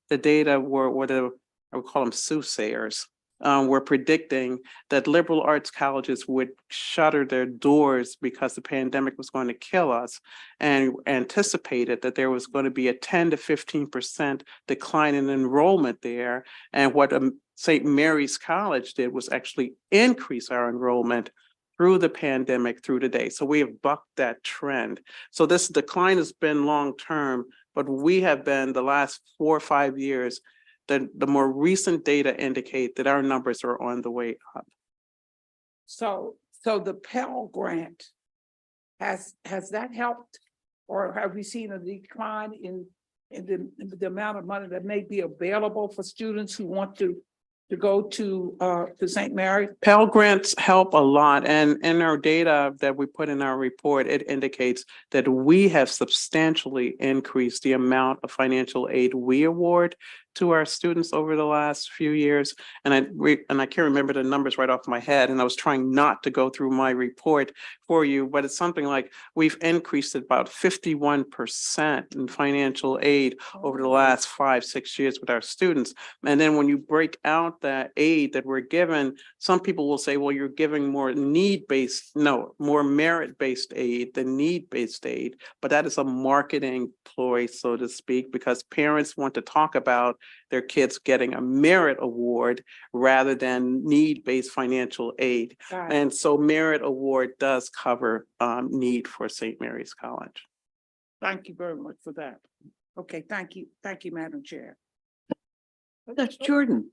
the data were what I would call them soothsayers, were predicting that liberal arts colleges would shutter their doors because the pandemic was going to kill us, and anticipated that there was going to be a 10 to 15% decline in enrollment there. And what St. Mary's College did was actually increase our enrollment through the pandemic, through today. So we have bucked that trend. So this decline has been long-term, but we have been the last 4 or 5 years, the more recent data indicate that our numbers are on the way up. So the Pell Grant, has that helped? Or have we seen a decline in the amount of money that may be available for students who want to go to St. Mary's? Pell Grants help a lot, and in our data that we put in our report, it indicates that we have substantially increased the amount of financial aid we award to our students over the last few years. And I can't remember the numbers right off my head, and I was trying not to go through my report for you, but it's something like we've increased it about 51% in financial aid over the last 5-6 years with our students. And then when you break out that aid that we're given, some people will say, well, you're giving more more merit-based aid than need-based aid. But that is a marketing ploy, so to speak, because parents want to talk about their kids getting a merit award rather than need-based financial aid. And so merit award does cover need for St. Mary's College. Thank you very much for that. Okay, thank you, Madam Chair. Dr. Jordan.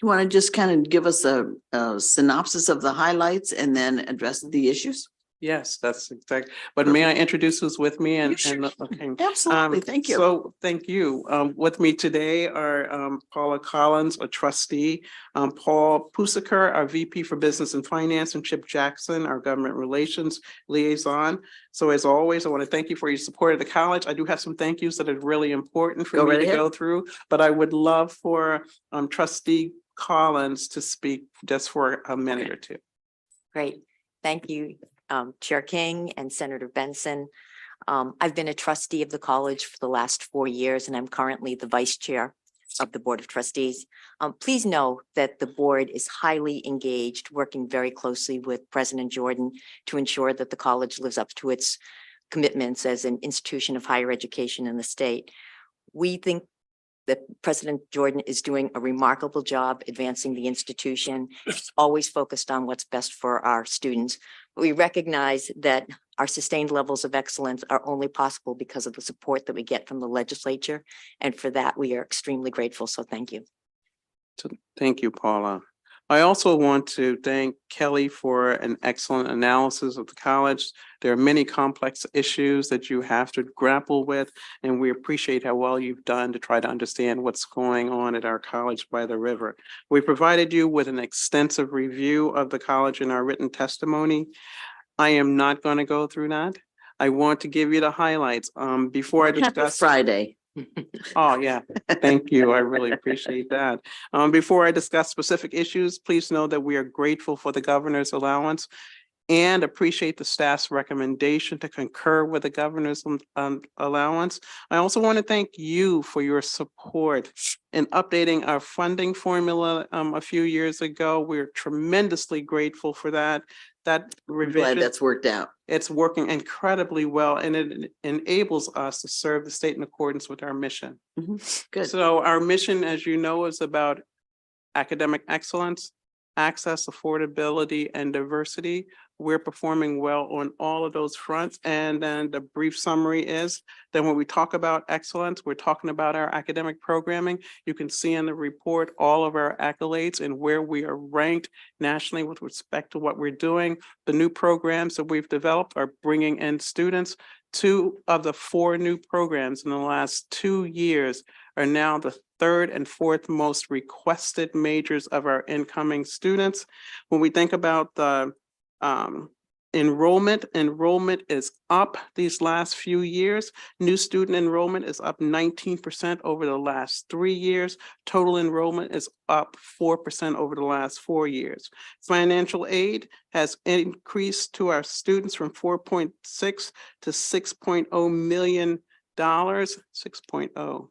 You want to just kind of give us a synopsis of the highlights and then address the issues? Yes, that's exact. But may I introduce who's with me? Okay. Absolutely. Thank you. So thank you. With me today are Paula Collins, a trustee, Paul Pusaker, our VP for Business and Finance, and Chip Jackson, our Government Relations Liaison. So as always, I want to thank you for your support of the college. I do have some thank yous that are really important for me to go through, but I would love for Trustee Collins to speak just for a minute or two. Great. Thank you, Chair King and Senator Benson. I've been a trustee of the college for the last 4 years, and I'm currently the vice chair of the Board of Trustees. Please know that the board is highly engaged, working very closely with President Jordan to ensure that the college lives up to its commitments as an institution of higher education in the state. We think that President Jordan is doing a remarkable job advancing the institution. He's always focused on what's best for our students. We recognize that our sustained levels of excellence are only possible because of the support that we get from the legislature. And for that, we are extremely grateful. So thank you. Thank you, Paula. I also want to thank Kelly for an excellent analysis of the college. There are many complex issues that you have to grapple with, and we appreciate how well you've done to try to understand what's going on at our college by the river. We provided you with an extensive review of the college in our written testimony. I am not going to go through that. I want to give you the highlights before I discuss Friday. Oh, yeah. Thank you. I really appreciate that. Before I discuss specific issues, please know that we are grateful for the governor's allowance and appreciate the staff's recommendation to concur with the governor's allowance. I also want to thank you for your support in updating our funding formula a few years ago. We're tremendously grateful for that. That revision, glad that's worked out. It's working incredibly well, and it enables us to serve the state in accordance with our mission. Good. So our mission, as you know, is about academic excellence, access, affordability, and diversity. We're performing well on all of those fronts. And then the brief summary is that when we talk about excellence, we're talking about our academic programming. You can see in the report all of our accolades and where we are ranked nationally with respect to what we're doing. The new programs that we've developed are bringing in students. 2 of the 4 new programs in the last 2 years are now the 3rd and 4th most requested majors of our incoming students. When we think about the Enrollment is up these last few years. New student enrollment is up 19% over the last 3 years. Total enrollment is up 4% over the last 4 years. Financial aid has increased to our students from 4.6 to $6.0 million. 6.0.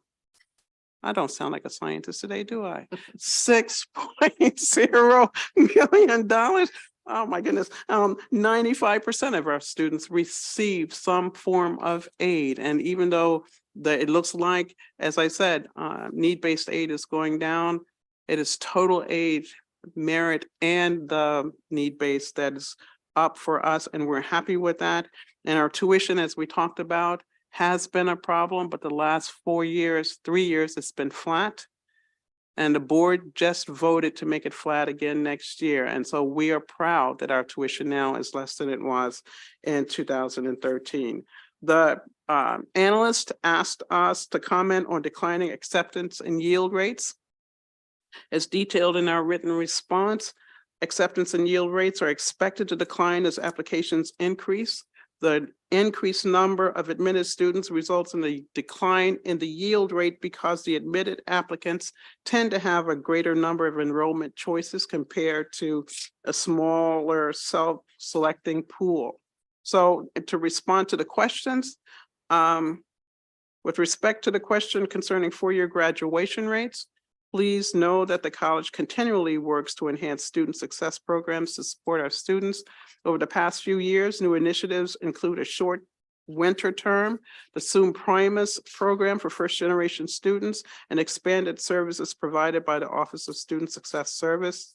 I don't sound like a scientist today, do I? $6.0 million. Oh my goodness. 95% of our students receive some form of aid. And even though it looks like, as I said, need-based aid is going down, it is total aid, merit, and the need-based that is up for us. And we're happy with that. And our tuition, as we talked about, has been a problem, but the last 3 years, it's been flat. And the board just voted to make it flat again next year. And so we are proud that our tuition now is less than it was in 2013. The analyst asked us to comment on declining acceptance and yield rates. As detailed in our written response, acceptance and yield rates are expected to decline as applications increase. The increased number of admitted students results in a decline in the yield rate because the admitted applicants tend to have a greater number of enrollment choices compared to a smaller self-selecting pool. So to respond to the questions, with respect to the question concerning four-year graduation rates, please know that the college continually works to enhance student success programs to support our students. Over the past few years, new initiatives include a short winter term, the Sum Primus program for first-generation students, and expanded services provided by the Office of Student Success Service.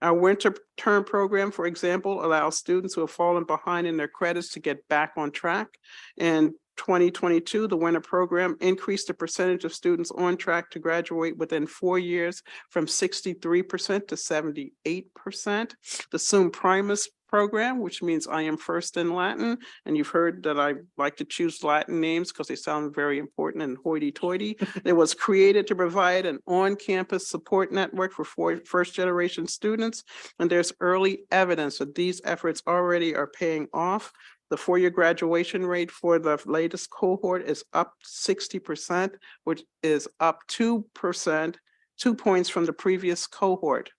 Our winter term program, for example, allows students who have fallen behind in their credits to get back on track. In 2022, the winter program increased the percentage of students on track to graduate within 4 years from 63% to 78%. The Sum Primus program, which means I am first in Latin, and you've heard that I like to choose Latin names because they sound very important and hoity-toity. It was created to provide an on-campus support network for first-generation students, and there's early evidence that these efforts already are paying off. The four-year graduation rate for the latest cohort is up 60%, which is up 2 points from the previous cohort.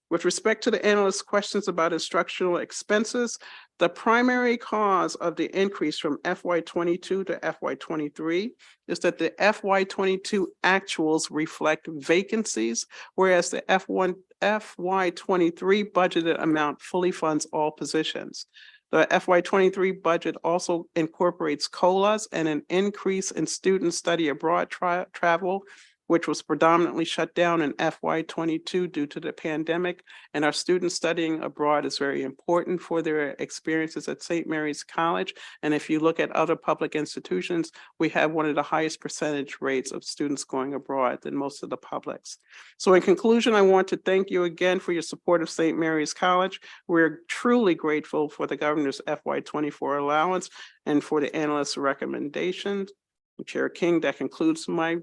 With respect to the analyst's questions about instructional expenses, the primary cause of the increase from FY22 to FY23 is that the FY22 actuals reflect vacancies, whereas the FY23 budgeted amount fully funds all positions. The FY23 budget also incorporates COLAs and an increase in student study abroad travel, which was predominantly shut down in FY22 due to the pandemic. And our students studying abroad is very important for their experiences at St. Mary's College. And if you look at other public institutions, we have one of the highest percentage rates of students going abroad than most of the publics. So in conclusion, I want to thank you again for your support of St. Mary's College. We're truly grateful for the governor's FY24 allowance and for the analyst's recommendations. Chair King, that concludes my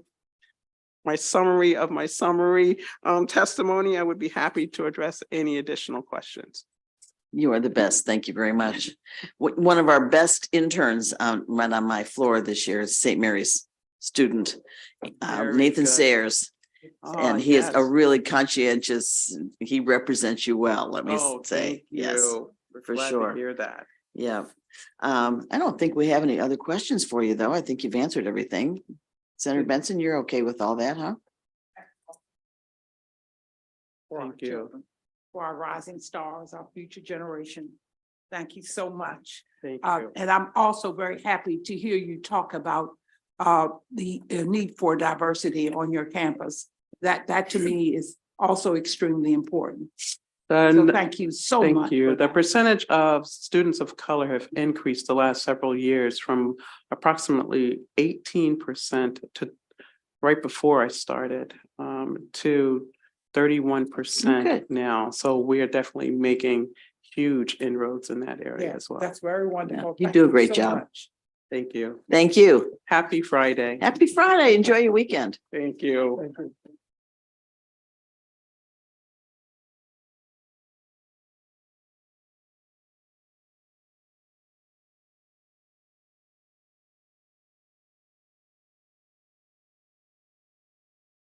summary of my testimony. I would be happy to address any additional questions. You are the best. Thank you very much. One of our best interns right on my floor this year is St. Mary's student, Nathan Sayers. And he is a really conscientious, he represents you well, let me say. Yes, for sure. To hear that. Yeah. I don't think we have any other questions for you, though. I think you've answered everything. Senator Benson, you're okay with all that, huh? Thank you. For our rising stars, our future generation. Thank you so much. Thank you. And I'm also very happy to hear you talk about the need for diversity on your campus. That to me is also extremely important. So thank you so much. Thank you. The percentage of students of color have increased the last several years from approximately 18% to right before I started to 31% now. So we are definitely making huge inroads in that area as well. That's very wonderful. You do a great job. Thank you. Thank you. Happy Friday. Happy Friday. Enjoy your weekend. Thank you. Thank you.